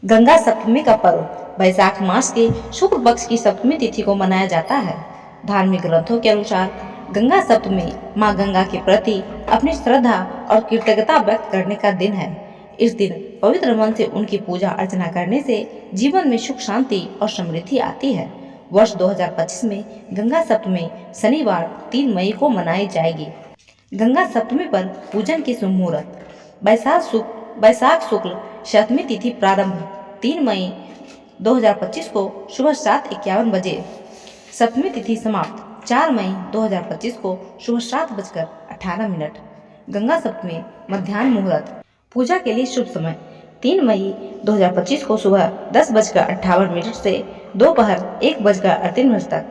गंगा सप्तमी का पर्व वैशाख मास के शुक्ल पक्ष की सप्तमी तिथि को मनाया जाता है। धार्मिक ग्रंथों के अनुसार गंगा सप्तमी माँ गंगा के प्रति अपनी श्रद्धा और कृतज्ञता व्यक्त करने का दिन है। इस दिन पवित्र मन से उनकी पूजा अर्चना करने से जीवन में सुख शांति और समृद्धि आती है। वर्ष 2025 में गंगा सप्तमी शनिवार 3 मई को मनाई जाएगी। गंगा सप्तमी पर पूजन की शुभ मुहूर्त वैशाख शुक्ल सप्तमी तिथि प्रारंभ 3 मई 2025 को सुबह 7:51 बजे। सप्तमी तिथि समाप्त 4 मई 2025 को सुबह 7:18। गंगा सप्तमी मध्याह्न मुहूर्त। पूजा के लिए शुभ समय 3 मई 2025 को सुबह 10:58 से दोपहर 1:38 तक।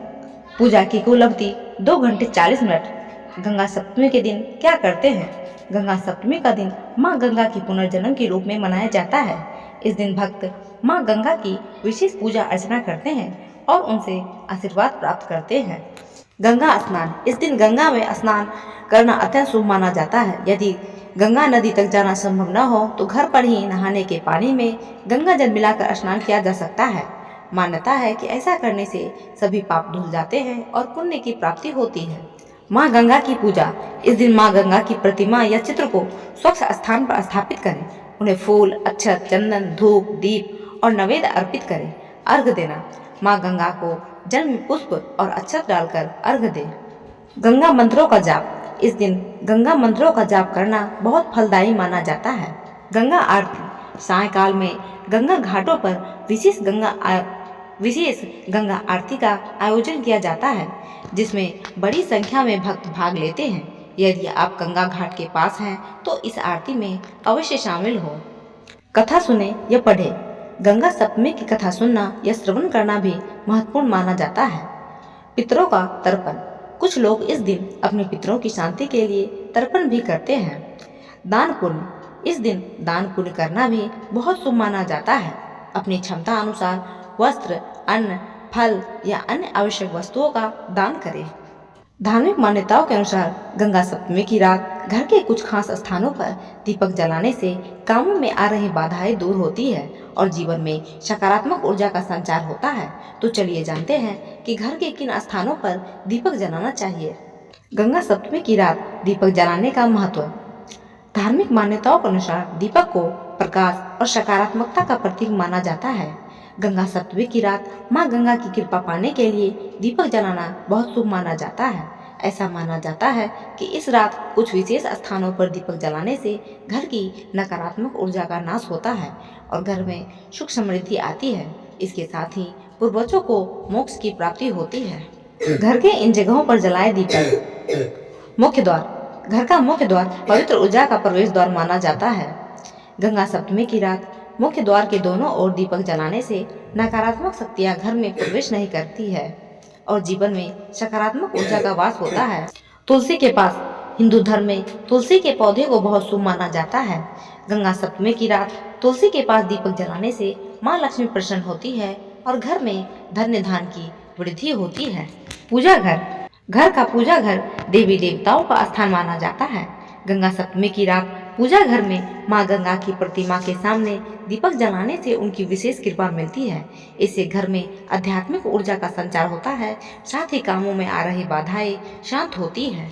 पूजा की कुल अवधि 2 घंटे 40 मिनट। गंगा सप्तमी के दिन क्या करते हैं? गंगा सप्तमी का दिन माँ गंगा की पुनर्जन्म के रूप में मनाया जाता है। इस दिन भक्त माँ गंगा की विशेष पूजा अर्चना करते हैं और उनसे आशीर्वाद प्राप्त करते हैं। गंगा स्नान। इस दिन गंगा में स्नान करना अत्यंत शुभ माना जाता है। यदि गंगा नदी तक जाना संभव न हो तो घर पर ही नहाने के पानी में गंगा जल मिलाकर स्नान किया जा सकता है। मान्यता है कि ऐसा करने से सभी पाप धुल जाते हैं और पुण्य की प्राप्ति होती है। माँ गंगा की पूजा। इस दिन माँ गंगा की प्रतिमा या चित्र को स्वच्छ स्थान पर स्थापित करें। उन्हें फूल, अक्षत, चंदन, धूप, दीप और नैवेद्य अर्पित करें। अर्घ्य देना। माँ गंगा को जल में पुष्प और अक्षत डालकर अर्घ्य दें। गंगा मंत्रों का जाप। इस दिन गंगा मंत्रों का जाप करना बहुत फलदायी माना जाता है। गंगा आरती। सायंकाल में गंगा घाटों पर विशेष गंगा आरती का आयोजन किया जाता है, जिसमें बड़ी संख्या में भक्त भाग लेते हैं। यदि आप गंगा घाट के पास हैं तो इस आरती में अवश्य शामिल हो। कथा सुने या पढ़े। गंगा सप्तमी की कथा सुनना या श्रवण करना भी महत्वपूर्ण माना जाता है। पितरों का तर्पण। कुछ लोग इस दिन अपने पितरों की शांति के लिए तर्पण भी करते हैं। दान पुण्य। इस दिन दान पुण्य करना भी बहुत शुभ माना जाता है। अपनी क्षमता अनुसार वस्त्र, अन्न, फल या अन्य आवश्यक वस्तुओं का दान करें। धार्मिक मान्यताओं के अनुसार गंगा सप्तमी की रात घर के कुछ खास स्थानों पर दीपक जलाने से कामों में आ रही बाधाएं दूर होती है और जीवन में सकारात्मक ऊर्जा का संचार होता है। तो चलिए जानते हैं कि घर के किन स्थानों पर दीपक जलाना चाहिए। गंगा सप्तमी की रात दीपक जलाने का महत्व। धार्मिक मान्यताओं के अनुसार दीपक को प्रकाश और सकारात्मकता का प्रतीक माना जाता है। गंगा सप्तमी की रात माँ गंगा की कृपा पाने के लिए दीपक जलाना बहुत शुभ माना जाता है। ऐसा माना जाता है कि इस रात कुछ विशेष स्थानों पर दीपक जलाने से घर की नकारात्मक ऊर्जा का नाश होता है और घर में सुख समृद्धि आती है। इसके साथ ही पूर्वजों को मोक्ष की प्राप्ति होती है। घर के इन जगहों पर जलाए दीपक। मुख्य द्वार। घर का मुख्य द्वार पवित्र ऊर्जा का प्रवेश द्वार माना जाता है। गंगा सप्तमी की रात मुख्य द्वार के दोनों ओर दीपक जलाने से नकारात्मक शक्तियां घर में प्रवेश नहीं करती है और जीवन में सकारात्मक ऊर्जा का वास होता है। तुलसी के पास। हिंदू धर्म में तुलसी के पौधे को बहुत शुभ माना जाता है। गंगा सप्तमी की रात तुलसी के पास दीपक जलाने से माँ लक्ष्मी प्रसन्न होती है और घर में धन्य धान की वृद्धि होती है। पूजा घर। घर का पूजा घर देवी देवताओं का स्थान माना जाता है। गंगा सप्तमी की रात पूजा घर में माँ गंगा की प्रतिमा के सामने दीपक जलाने से उनकी विशेष कृपा मिलती है। इससे घर में आध्यात्मिक ऊर्जा का संचार होता है, साथ ही कामों में आ रही बाधाएं शांत होती है।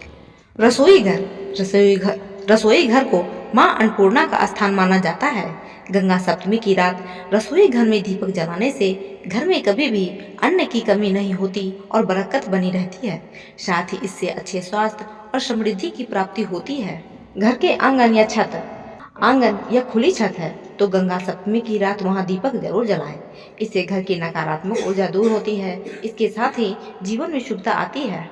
रसोई घर। रसोई घर को माँ अन्नपूर्णा का स्थान माना जाता है। गंगा सप्तमी की रात रसोई घर में दीपक जलाने से घर में कभी भी अन्न की कमी नहीं होती और बरकत बनी रहती है। साथ ही इससे अच्छे स्वास्थ्य और समृद्धि की प्राप्ति होती है। घर के आंगन या छत। आंगन या खुली छत है तो गंगा सप्तमी की रात वहां दीपक जरूर जलाएं। इससे घर की नकारात्मक ऊर्जा दूर होती है। इसके साथ ही जीवन में शुभता आती है।